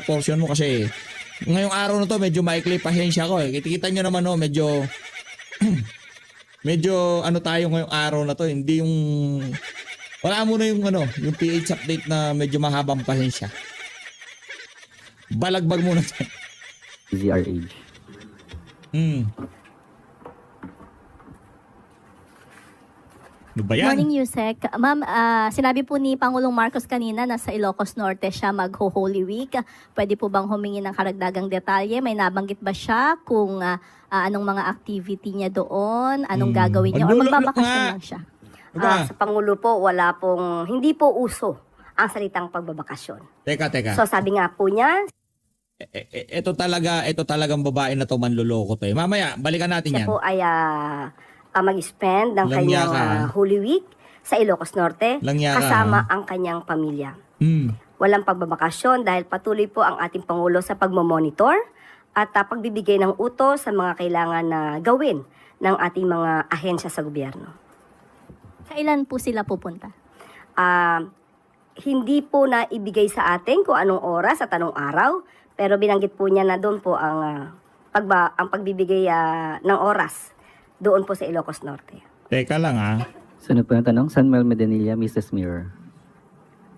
portion mo kasi ngayong araw na to medyo maikli pasensya ko eh. Kita nyo naman no, medyo medyo ano tayo ngayong araw na to, hindi yung wala muna yung ano, yung PH update na medyo mahabang pasensya. Balagbag muna tayo. ZRH. Ano ba yan? Morning, Yusek. Ma'am, sinabi po ni Pangulong Marcos kanina na sa Ilocos Norte siya mag-Holy Week. Pwede po bang humingi ng karagdagang detalye? May nabanggit ba siya kung anong mga activity niya doon? Anong gagawin niya? O magbabakasyon lang siya? Sa Pangulo po, hindi po uso ang salitang pagbabakasyon. Teka. So sabi nga po niya, Ito talagang babae na to manloloko to eh. Mamaya, balikan natin siya yan. po ay mag-spend ng Langya kanyang ka. Holy Week sa Ilocos Norte Langya ka. kasama ang kanyang pamilya. Walang pagbabakasyon dahil patuloy po ang ating Pangulo sa pagmamonitor at pagbibigay ng utos sa mga kailangan na gawin ng ating mga ahensya sa gobyerno. Kailan po sila pupunta? Hindi po na ibigay sa atin kung anong oras at anong araw, pero binanggit po niya na doon po ang pagbibigay ng oras doon po sa Ilocos Norte. Teka lang Sunod po yung tanong, Samuel Medanilla, Mrs. Mirror.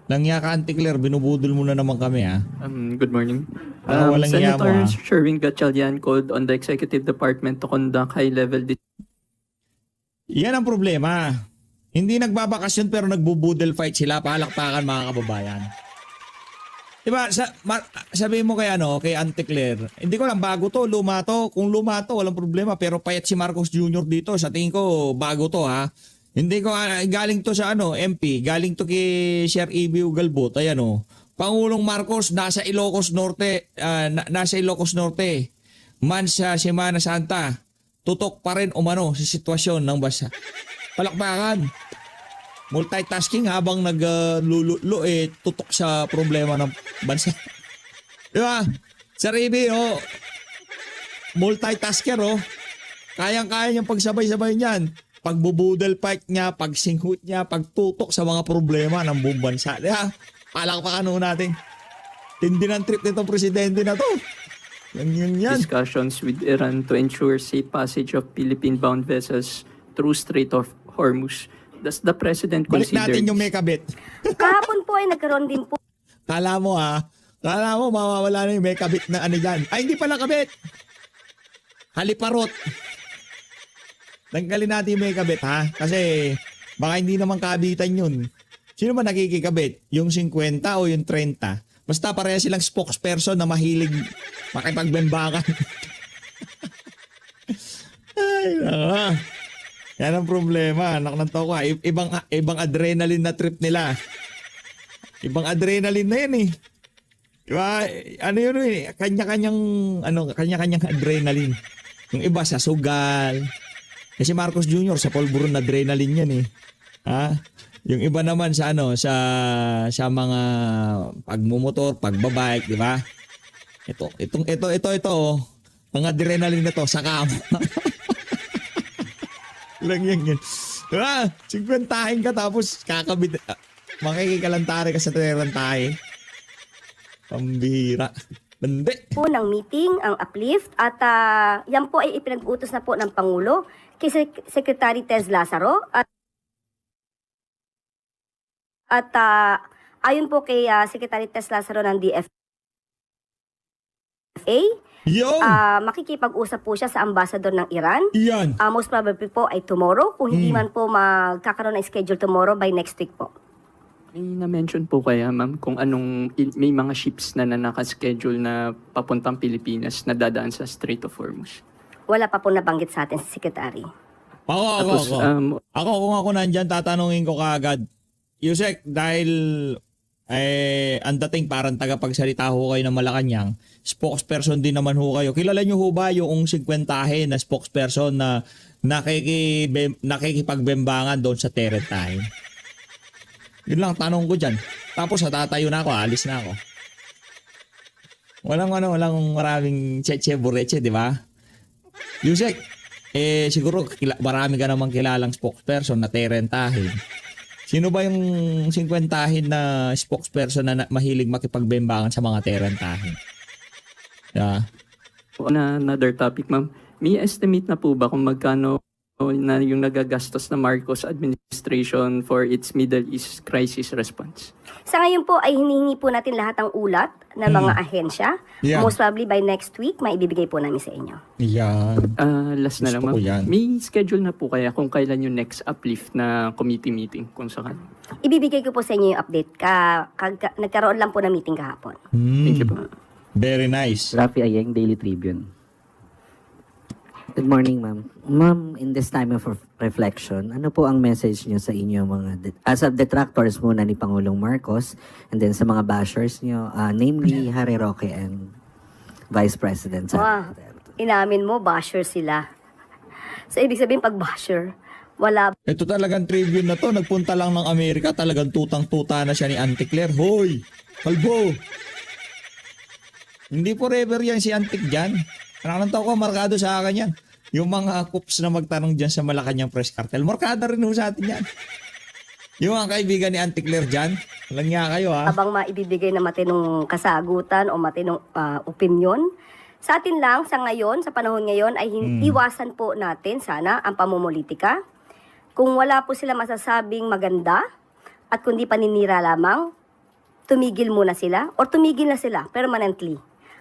Langya ka, Auntie Claire, binubudol mo na naman kami Good morning. Walang iya mo, Senator Sherwin Gatchalian called on the Executive Department to conduct high-level Yan ang problema. Hindi nagbabakasyon pero nagbubudel fight sila, palakpakan mga kababayan. Diba, sabihin mo kay Auntie Claire, hindi ko lang bago to, luma to. Kung luma to, walang problema. Pero payat si Marcos Jr. dito, sa tingin ko, bago to ha. Hindi ko, galing to sa MP, galing to kay Sir Ibio Galbot, ayan Pangulong Marcos, nasa Ilocos Norte, man sa Semana Santa, tutok pa rin umano sa sitwasyon ng bansa. Palakpakan. Multitasking habang naglululo tutok sa problema ng bansa. Di ba? Sir Ibi, multitasker, kayang-kaya niyang pagsabay-sabay niyan. Pagbubudel fight niya, pagsinghut niya, pagtutok sa mga problema ng buong bansa. Di ba? Palakpakan natin. Tindi ng trip nitong presidente na to. Yan. discussions with Iran to ensure safe passage of Philippine-bound vessels through Strait of Hormuz. Does the President Balik consider natin yung may kabit. Kahapon po ay nagkaroon din po Kala mo mawawala na yung may kabit na dyan. Ay, hindi pala kabit. Haliparot. Tanggalin natin yung may kabit kasi baka hindi naman kabitan yun. Sino ba nakikikabit? Yung 50 o yung 30? Basta pareha silang spokesperson na mahilig makipagbembakan. Ay, yan ang problema. Anak ng toko. Ibang adrenaline na trip nila. Ibang adrenaline na yan eh. Diba? Kanya-kanyang adrenaline. Yung iba sa sugal. Kasi Marcos Jr. sa polburon na adrenaline yan eh. Yung iba naman sa sa mga pagmumotor, pagbabike, di ba? Ito ang adrenaline na to sa kama. Lang yan. Diba? 50 ka tapos kakabit. Makikikalantari ka sa terantahe. Pambihira. Bandi. po ng meeting ang uplift at yan po ay ipinag-utos na po ng Pangulo kay Secretary Tez Lazaro at ayon po kay Secretary Tez Lazaro ng DFA, makikipag-usap po siya sa ambassador ng Iran. Yan. Most probably po ay tomorrow, kung hindi man po magkakaroon ng schedule tomorrow, by next week po. May na-mention po kaya, ma'am, kung may mga ships na nakaschedule na papuntang Pilipinas na dadaan sa Strait of Hormuz? Wala pa po nabanggit sa atin si Secretary. Ako. Kung ako nandyan, tatanungin ko kaagad. Yusek, dahil ang dating parang tagapagsalita ho kayo ng Malacanang, spokesperson din naman ho kayo. Kilala nyo ho ba yung 50 na spokesperson na nakikipagbembangan doon sa Terentahe? Yun lang tanong ko dyan. Tapos tatayo na ako, alis na ako. Walang maraming cheche bureche, di ba? Yusek, siguro marami ka namang kilalang spokesperson na Terentahe. Sino ba yung 50 na spokesperson na mahilig makipagbembangan sa mga terentahin? Yeah. On another topic, ma'am, may estimate na po ba kung magkano na yung nagagastos na Marcos administration for its Middle East crisis response? Sa ngayon po ay hinihingi po natin lahat ng ulat ng mga ahensya. Yeah. Most probably by next week, maibibigay po namin sa inyo. Yan. Last na lang, Gusto ko yan. ma'am. May schedule na po kaya kung kailan yung next uplift na committee meeting kung sakali? Ibibigay ko po sa inyo yung update. Nagkaroon lang po ng meeting kahapon. Thank you po. Very nice. Rafi Ayeng, Daily Tribune. Good morning, ma'am. Ma'am, in this time of reflection, ano po ang message niyo sa inyo mga as of detractors muna ni Pangulong Marcos and then sa mga bashers niyo, namely Harry Roque and Vice President Sara Wow. Inamin mo, basher sila. So, ibig sabihin, pag basher, wala Ito talagang tribune na to. Nagpunta lang ng Amerika. Talagang tutang-tuta na siya ni Auntie Claire. Hoy! Kalbo! Hindi forever yan si Auntie dyan. Anong tao ko, markado sa akin yan. Yung mga coops na magtanong dyan sa Malacanang Press Cartel, markado rin ho sa atin yan. Yung mga kaibigan ni Auntie Claire dyan, walang nga kayo ha. habang maibibigay na matinong kasagutan o matinong opinion. Sa atin lang, sa ngayon, sa panahon ngayon, ay iwasan po natin sana ang pamumulitika. Kung wala po sila masasabing maganda at kundi paninira lamang, tumigil muna sila or tumigil na sila permanently.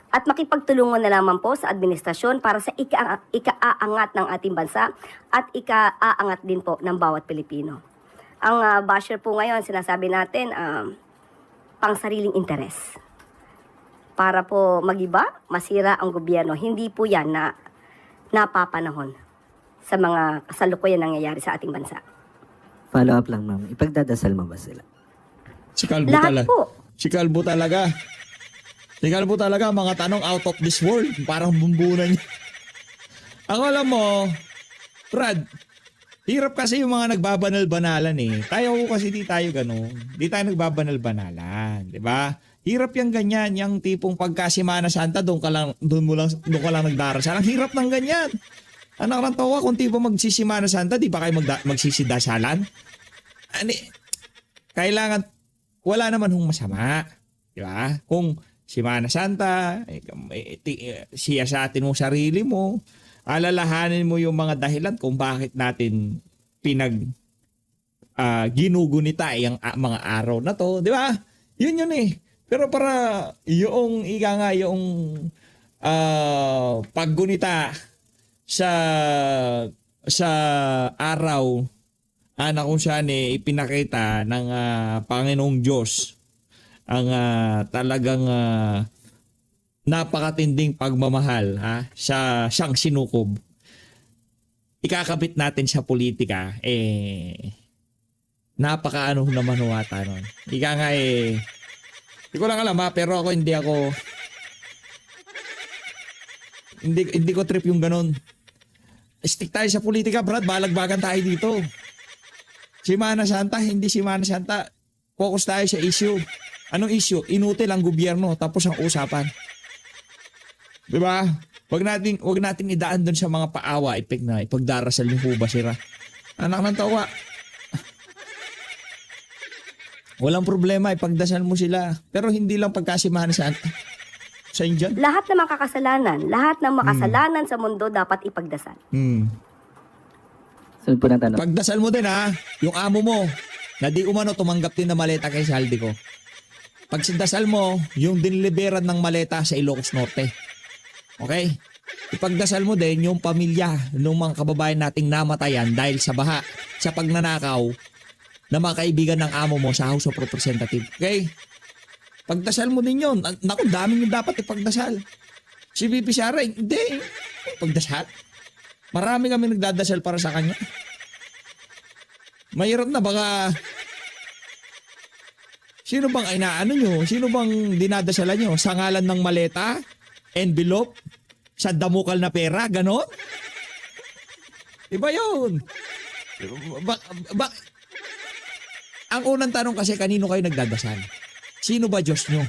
At makipagtulungan na lamang po sa administrasyon para sa ika-aangat ng ating bansa at ika-aangat din po ng bawat Pilipino. Ang basher po ngayon, sinasabi natin, pang sariling interes. Para po magiba, masira ang gobyerno. Hindi po yan na napapanahon sa mga kasalukuyan nangyayari sa ating bansa. Follow up lang, ma'am. Ipagdadasal mo ba sila? Si Calvo Lahat talaga. po. Si Calvo talaga. Si Calvo talaga, mga tanong out of this world. Parang bumbunan niya. Ako alam mo, Brad, hirap kasi yung mga nagbabanal-banalan eh. Tayo kasi di tayo gano'n. Di tayo nagbabanal-banalan. Di ba? Hirap yung ganyan. Yung tipong pagka Semana Santa, doon ka lang nagdarasal. Ang hirap ng ganyan. Anak ng tawa, kung tipo magsisimana Santa, di ba kayo magsisidasalan? Kailangan, wala naman hong masama. Di ba? Kung Semana Santa, siyasatin mo sarili mo, alalahanin mo yung mga dahilan kung bakit natin ginugunita yung mga araw na to, di ba? Yun eh. Pero para yung paggunita sa araw na kung saan ipinakita ng Panginoong Diyos ang talagang napakatinding pagmamahal sa siyang sinukob. Ikakabit natin sa politika napakaano naman huwata nun. Ika nga hindi ko lang alam pero ako hindi ko trip yung ganun. Stick tayo sa politika, Brad. Balagbagan tayo dito. Semana Santa, hindi Semana Santa. Focus tayo sa issue. Anong issue? Inutil ang gobyerno tapos ang usapan. 'Di ba? Wag natin idaan doon sa mga paawa, ipagdarasal yung huba sira. Anak ng tawa. Walang problema, ipagdasal mo sila. Pero hindi lang pagkasimahan sa India. Lahat ng makasalanan sa mundo dapat ipagdasal. Sunod po ng tanong. Pagdasal mo din yung amo mo na di umano tumanggap din na maleta kay saldi ko. Pagsidasal mo, yung dinliberan ng maleta sa Ilocos Norte. Okay? Ipagdasal mo din yung pamilya ng mga kababayan nating namatayan dahil sa baha, sa pagnanakaw na mga kaibigan ng amo mo sa House of Representatives. Okay? Pagdasal mo din yun. Naku, daming yung dapat ipagdasal. Si VP Sara, hindi. Pagdasal. Marami kami nagdadasal para sa kanya. Mahirap na baka... Sino bang inaano nyo? Sino bang dinadasalan nyo? Sa ngalan ng maleta? Envelope? Sa damukal na pera? Ganon? Iba yun. Ang unang tanong kasi, kanino kayo nagdadasal? Sino ba Diyos nyo?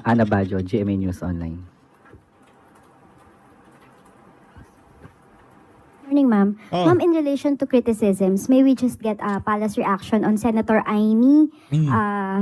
Ana Bajo, GMA News Online. Morning, ma'am. Oh. Ma'am, in relation to criticisms, may we just get a palace reaction on Senator Aimee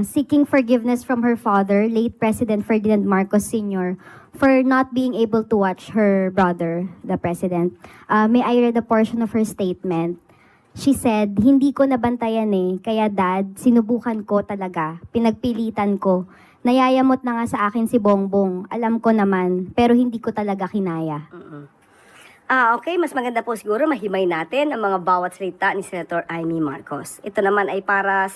seeking forgiveness from her father, late President Ferdinand Marcos Sr., for not being able to watch her brother, the president. May I read a portion of her statement? She said, "Hindi ko nabantayan kaya dad, sinubukan ko talaga, pinagpilitan ko. Nayayamot na nga sa akin si Bongbong, alam ko naman, pero hindi ko talaga kinaya." Okay, mas maganda po siguro mahimay natin ang mga bawat salita ni Senator Aimee Marcos. Ito naman ay para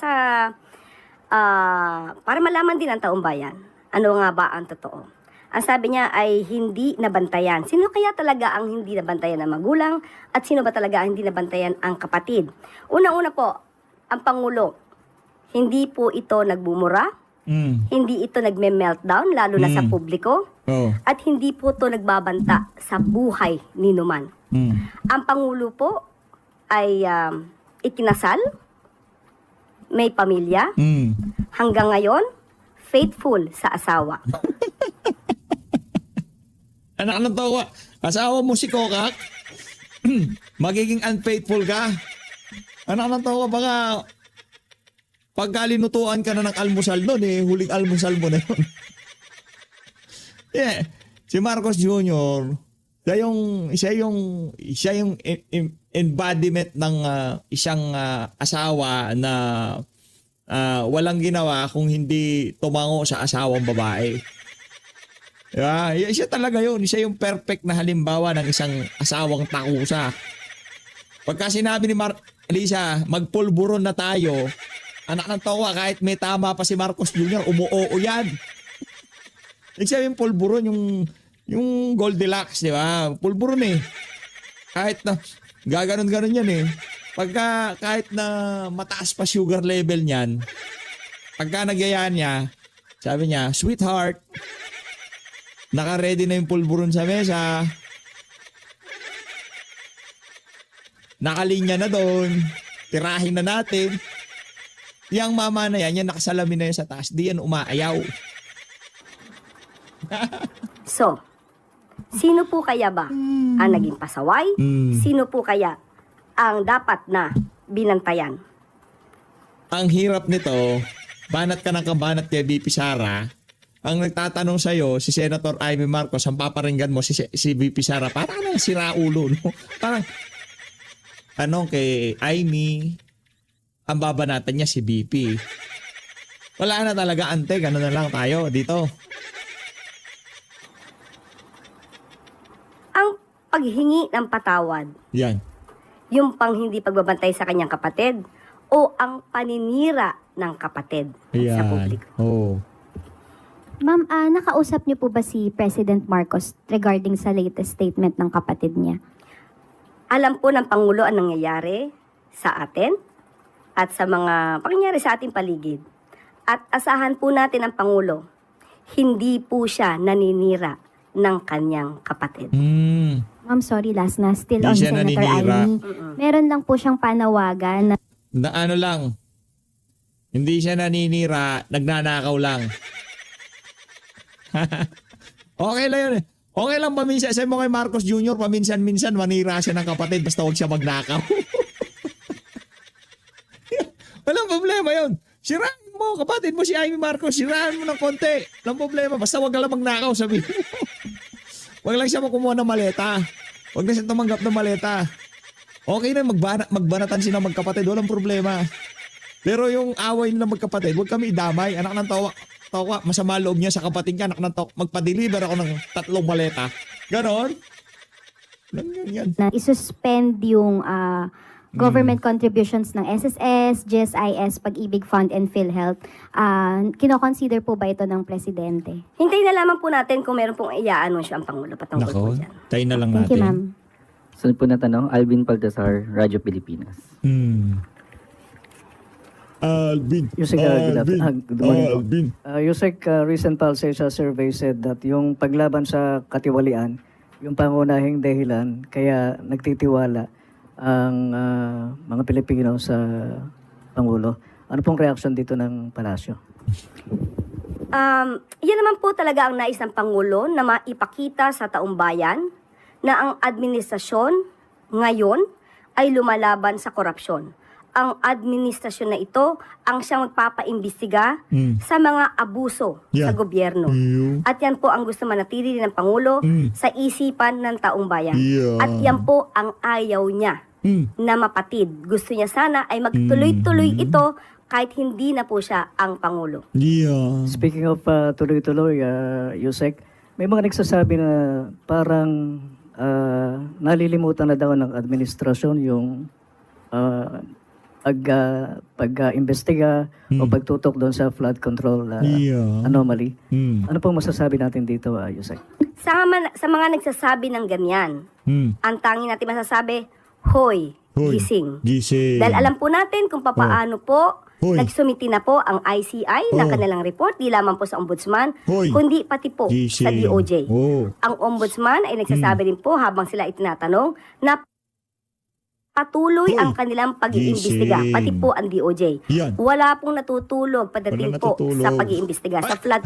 para malaman din ng taong bayan. Ano nga ba ang totoo? Ang sabi niya ay hindi nabantayan. Sino kaya talaga ang hindi nabantayan ng magulang at sino ba talaga ang hindi nabantayan ang kapatid? Unang-una po, ang Pangulo, hindi po ito nagbumura, hindi ito nagme-meltdown, lalo na sa publiko, Oh. at hindi po ito nagbabanta sa buhay ni Numan. Ang Pangulo po ay ikinasal, may pamilya, hanggang ngayon, faithful sa asawa. Anak ng tawa, asawa mo si Kokak, magiging unfaithful ka. Anak ng tawa, baka pagkalinutuan ka na ng almusal nun, huling almusal mo na yun. Yeah. Si Marcos Jr., siya yung embodiment ng isang asawa na walang ginawa kung hindi tumango sa asawang babae. Diba? Siya talaga yun. Siya yung perfect na halimbawa ng isang asawang takusa. Pagka sinabi ni Lisa, magpulburon na tayo, anak ng tawa, kahit may tama pa si Marcos Jr., umuoo yan. Ibig sabihin pulburon, yung Goldilocks, di ba? Pulburon Kahit na, gaganon-ganon yan Pagka, kahit na mataas pa sugar level niyan, pagka nagyayaan niya, sabi niya, sweetheart, naka-ready na yung pulburon sa mesa. Nakalinya na doon. Tirahin na natin. Yang mama na yan nakasalamin na yan sa taas. Di yan umaayaw. So, sino po kaya ba ang naging pasaway? Sino po kaya ang dapat na binantayan? Ang hirap nito, banat ka ng kabanat kay BP Sara. Ang nagtatanong sa'yo, si Senator Aimee Marcos, ang paparinggan mo si VP Sara, parang sira ulo, no? Parang, kay Aimee, ang babanatan niya si BP. Wala na talaga, ante, gano'n na lang tayo dito. Ang paghingi ng patawad, Yan. yung pang hindi pagbabantay sa kanyang kapatid, o ang paninira ng kapatid sa Yan. publiko. Oh. Ma'am, nakausap niyo po ba si President Marcos regarding sa latest statement ng kapatid niya? Alam po ng Pangulo ang nangyayari sa atin at sa mga pangyayari sa ating paligid. At asahan po natin ang Pangulo, hindi po siya naninira ng kanyang kapatid. Ma'am, sorry, last na. Still Hindi on siya Senator naninira. Aimee. Meron lang po siyang panawagan na Na ano lang, hindi siya naninira, nagnanakaw lang. Okay lang yun Okay lang paminsan. Sabi mo kay Marcos Jr., paminsan-minsan manira siya ng kapatid basta huwag siya magnakaw. Walang problema yun. Sirahan mo, kapatid mo si Aimee Marcos, sirahan mo ng konti. Walang problema, basta huwag ka lang magnakaw, sabi mo. Huwag lang siya makumuha ng maleta. Huwag na siya tumanggap ng maleta. Okay na, magbanatan sila magkapatid, walang problema. Pero yung away nila magkapatid, huwag kami idamay. Anak ng tawa, masama loob niya sa kapatid niya, anak ng tawa, magpa-deliver ako ng 3 maleta. Ganon. Yan. na isuspend yung government contributions ng SSS, GSIS, Pag-ibig Fund, and PhilHealth. Kino-consider po ba ito ng Presidente? Hintayin na lamang po natin kung meron pong i-anunsyo ang Pangulo patungkol po Nako, dyan. tayo na lang Thank you, ma'am. natin. Sunod po na tanong, Alvin Baltasar, Radyo Pilipinas. Alvin. Yusek, good morning po. Alvin. Yusek, recent Pulse sa survey said that yung paglaban sa katiwalian, yung pangunahing dahilan, kaya nagtitiwala ang mga Pilipino sa Pangulo. Ano pong reaction dito ng Palasyo? Yan naman po talaga ang nais ng Pangulo na maipakita sa taong bayan na ang administrasyon ngayon ay lumalaban sa korupsyon. Ang administrasyon na ito ang siyang magpapaimbestiga sa mga abuso sa gobyerno. At yan po ang gusto manatili ng Pangulo sa isipan ng taong bayan. At yan po ang ayaw niya na mapatid. Gusto niya sana ay magtuloy-tuloy ito kahit hindi na po siya ang Pangulo. Yeah. Speaking of tuloy-tuloy, Yusek, may mga nagsasabi na parang nalilimutan na daw ng administrasyon yung pag-imbestiga o pagtutok doon sa flood control anomaly. Ano pong masasabi natin dito, Yusek? Sa mga nagsasabi ng ganyan, ang tanging natin masasabi, hoy, gising. Gising. Dahil alam po natin kung paano po Hoy. nagsumiti na po ang ICI ng kanilang report, di lamang po sa ombudsman, Hoy. kundi pati po sa Gising. DOJ. Oh. Ang ombudsman ay nagsasabi din po habang sila itinatanong na patuloy Hoy. ang kanilang pag-iimbestiga, Gising. pati po ang DOJ. Yan. Wala pong natutulog pagdating Walang po natutulog. sa pag-iimbestiga. Sa flood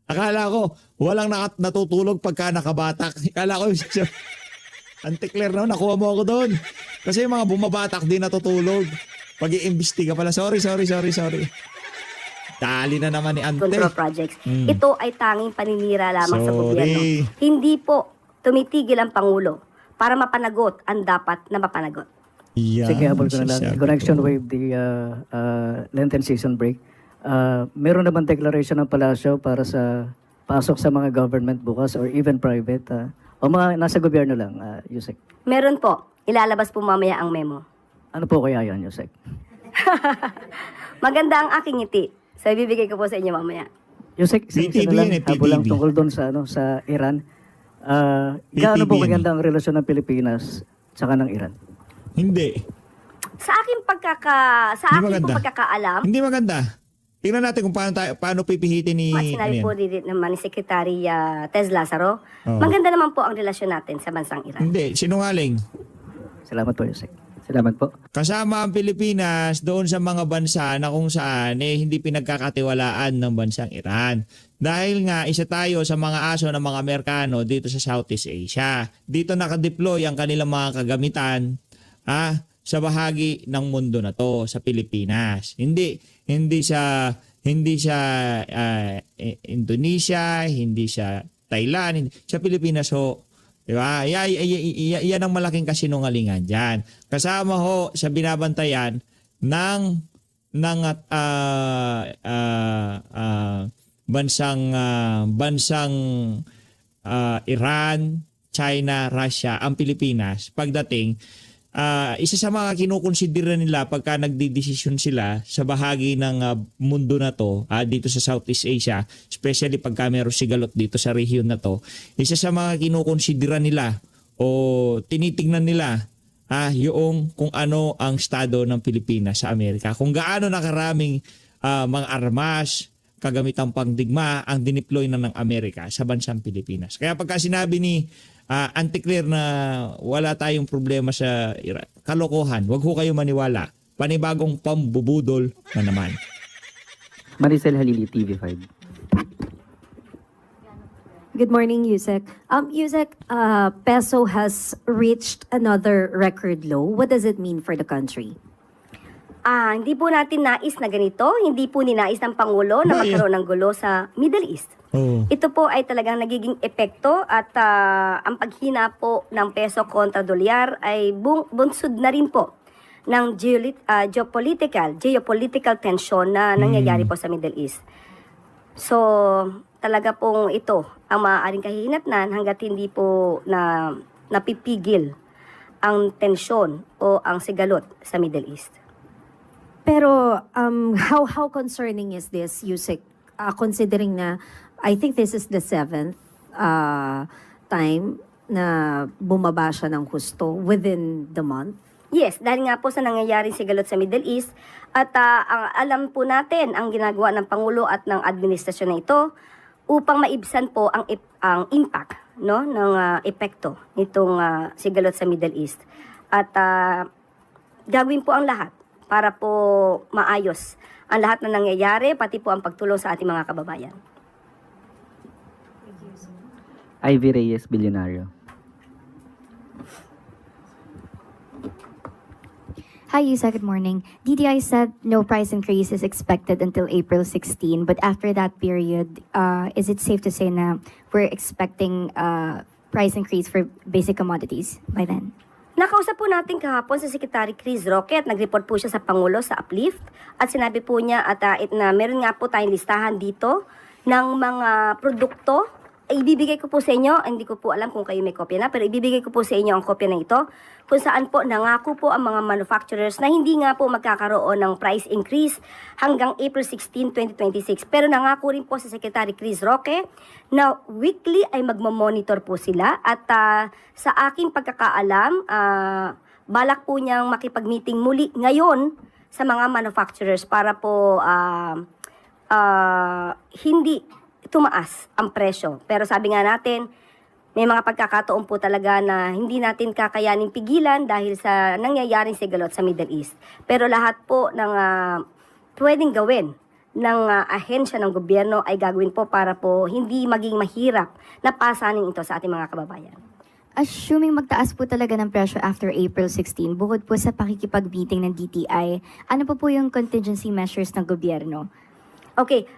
Akala ko, walang natutulog pagka nakabatak. Akala ko, Antikler na, nakuha mo ako doon. Kasi yung mga bumabatak din natutulog. Pag-iimbestiga pala. Sorry. Dali na naman ni Ante. control projects. Ito ay tanging paninira lamang sa gobyerno. Sorry. Hindi po tumitigil ang Pangulo para mapanagot ang dapat na mapanagot. Yan, Sige, habol ko na lang. sasabi In connection ko. with the Lenten season break, meron naman declaration ng palasyo para sa pasok sa mga government bukas or even private o mga nasa gobyerno lang, Yusek. Meron po, ilalabas po mamaya ang memo. Ano po kaya yan, Yusek? Maganda ang aking ngiti. So, ibibigay ko po sa inyo mamaya. Yusek, PTV na lang, yan eh, habol lang PTV. tungkol doon sa Iran. Gaano po PTV yan maganda ang relasyon ng Pilipinas tsaka ng Iran? Hindi. Sa aking Hindi maganda. pong pagkakaalam, Hindi maganda. Tingnan natin kung paano pipihitin ni... at sinabi ano po yan. naman ni Secretary Tez Lazaro, Oo. maganda naman po ang relasyon natin sa bansang Iran. Hindi, sinungaling. Salamat po, Yusek. Salamat po. Kasama ang Pilipinas doon sa mga bansa na kung saan hindi pinagkakatiwalaan ng bansang Iran. Dahil nga isa tayo sa mga aso ng mga Amerikano dito sa Southeast Asia. Dito nakadeploy ang kanilang mga kagamitan sa bahagi ng mundo na to, sa Pilipinas. Hindi sa Indonesia, hindi sa Thailand, hindi, sa Pilipinas ho. Diba? Yan ang malaking kasinungalingan dyan. Kasama ho sa binabantayan ng bansang Iran, China, Russia, ang Pilipinas pagdating isa sa mga kinukonsidera nila pagka nagdidesisyon sila sa bahagi ng mundo na to, dito sa Southeast Asia, especially pagka meron sigalot dito sa region na to, isa sa mga kinukonsidera nila o tinitingnan nila yung kung ano ang estado ng Pilipinas sa Amerika. Kung gaano nakaraming mga armas, kagamitang pangdigma ang dineploy na ng Amerika sa bansang Pilipinas. Kaya pagka sinabi ni Antikler na wala tayong problema sa Iran, kalokohan, wag ho kayo maniwala. Panibagong pambubudol na naman. Maricel Halili, TV5. Good morning, Yusek. Yusek, peso has reached another record low. What does it mean for the country? Hindi po natin nais na ganito. Hindi po ninais ng Pangulo na Bakit? magkaroon ng gulo sa Middle East. Oh. Ito po ay talagang nagiging epekto at ang paghina po ng peso kontra dolyar ay bunsod na rin po ng geopolitical tension na nangyayari po sa Middle East. So, talaga pong ito ang maaaring kahihinatnan hanggat hindi po napipigil ang tensyon o ang sigalot sa Middle East. Pero how concerning is this, Yusek? Considering na I think this is the 7th time na bumaba siya ng husto within the month. Yes, dahil nga po sa nangyayaring sigalot sa Middle East at ang alam po natin ang ginagawa ng Pangulo at ng administrasyon na ito upang maibsan po ang impact ng epekto nitong sigalot sa Middle East. At gagawin po ang lahat para po maayos ang lahat na nangyayari, pati po ang pagtulong sa ating mga kababayan. Ivy Reyes, Bilyonaryo. Hi, Yusa. Good morning. DTI said no price increase is expected until April 16, but after that period, is it safe to say na we're expecting price increase for basic commodities by then? Nakausap po natin kahapon si Secretary Chris Roque at nag-report po siya sa Pangulo sa Uplift at sinabi po niya at na meron nga po tayong listahan dito ng mga produkto. Ibibigay ko po sa inyo, hindi ko po alam kung kayo may kopya na, pero ibibigay ko po sa inyo ang kopya na ito kung saan po nangako po ang mga manufacturers na hindi nga po magkakaroon ng price increase hanggang April 16, 2026. Pero nangako rin po sa Secretary Chris Roque na weekly ay magmamonitor po sila at sa aking pagkakaalam, balak po niyang makipag-meeting muli ngayon sa mga manufacturers para po hindi tumaas ang presyo. Pero sabi nga natin, may mga pagkakataon po talaga na hindi natin kakayanin pigilan dahil sa nangyayaring sigalot sa Middle East. Pero lahat po ng pwedeng gawin ng ahensya ng gobyerno ay gagawin po para po hindi maging mahirap na pasanin ito sa ating mga kababayan. Assuming magtaas po talaga ng presyo after April 16, bukod po sa pakikipag-meeting ng DTI, ano po yung contingency measures ng gobyerno? Okay,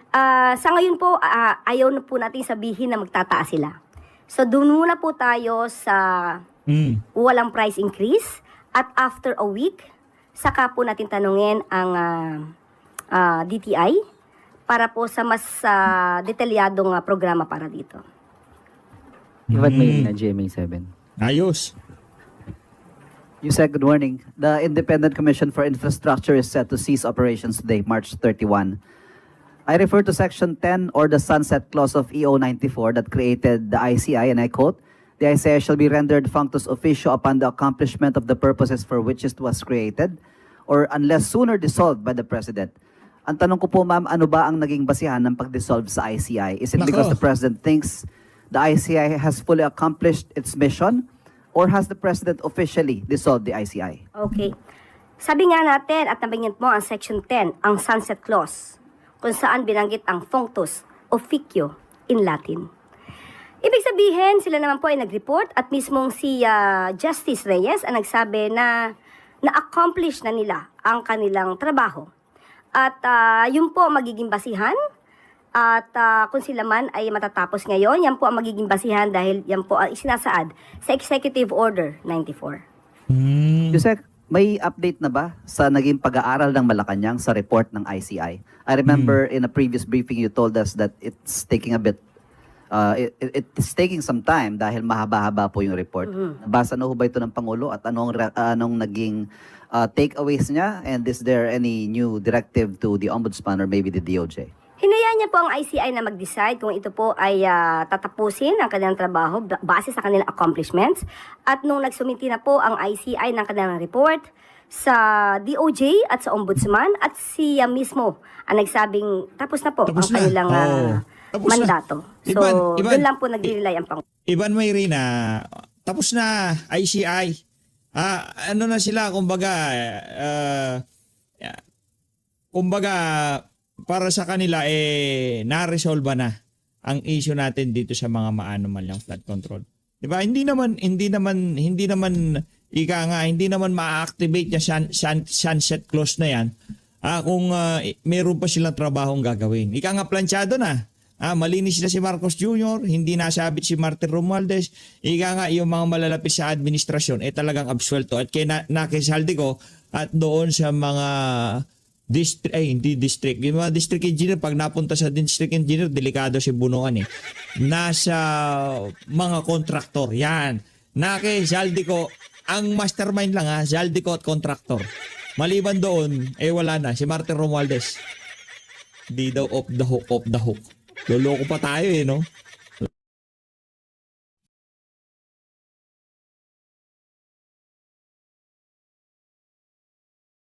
sa ngayon po, ayaw na po natin sabihin na magtataas sila. So, doon muna po tayo sa walang price increase at after a week, saka po natin tanungin ang DTI para po sa mas detalyadong programa para dito. Ivan Mayrina, GMA7. Ayos. You said good morning. The Independent Commission for Infrastructure is set to cease operations today, March 31. I refer to Section 10 or the sunset clause of EO 94 that created the ICI, and I quote, "The ICI shall be rendered functus officio upon the accomplishment of the purposes for which it was created, or unless sooner dissolved by the President." Ang tanong ko po, ma'am, ano ba ang naging basihan ng pag-dissolve sa ICI? Is it because the President thinks the ICI has fully accomplished its mission, or has the President officially dissolved the ICI? Okay. Sabi nga natin at nabanggit mo ang Section 10, ang sunset clause, kung saan binanggit ang functus officio in Latin. Ibig sabihin, sila naman po ay nag-report at mismong si Justice Reyes ang nagsabi na na-accomplish na nila ang kanilang trabaho. At yun po magiging basihan at kung sila man ay matatapos ngayon, yan po ang magiging basihan dahil yan po ang isinasaad sa Executive Order 94. Yusek, may update na ba sa naging pag-aaral ng Malacanang sa report ng ICI? I remember in a previous briefing you told us that it's taking a bit, it's taking some time dahil mahaba-haba po yung report. Nabasa na ho ba ito ng Pangulo at anong naging takeaways niya? And is there any new directive to the Ombudsman or maybe the DOJ? Hinayaan niya po ang ICI na mag-decide kung ito po ay tatapusin ang kanilang trabaho base sa kanilang accomplishments. At nung nagsumiti na po ang ICI ng kanilang report sa DOJ at sa Ombudsman at siya mismo ang nagsabing tapos na po ang kanilang mandato. So, doon lang po nag-rely ang Pangulo. Ivan Mayrina, tapos na ICI. Ano na sila, kumbaga, para sa kanila na-resolve na ang issue natin dito sa mga maanomalyang flood control. 'Di ba? Hindi naman hindi naman ma-activate yung sunset clause na 'yan. Kung meron pa silang trabahong gagawin. Ika nga planchado na. Malinis na si Marcos Jr., hindi nasabit si Martin Romualdez. Ika nga yung mga malalapit sa administrasyon talagang absuelto at kaya nakisaldi ko at doon sa mga yung mga district engineer, pag napunta sa district engineer, delikado si bunuan nasa mga kontraktor. Yan. Zaldico, ang mastermind lang Zaldico at kontraktor. Maliban doon, wala na. Si Martin Romualdez. Di daw off the hook. Loloko pa tayo no?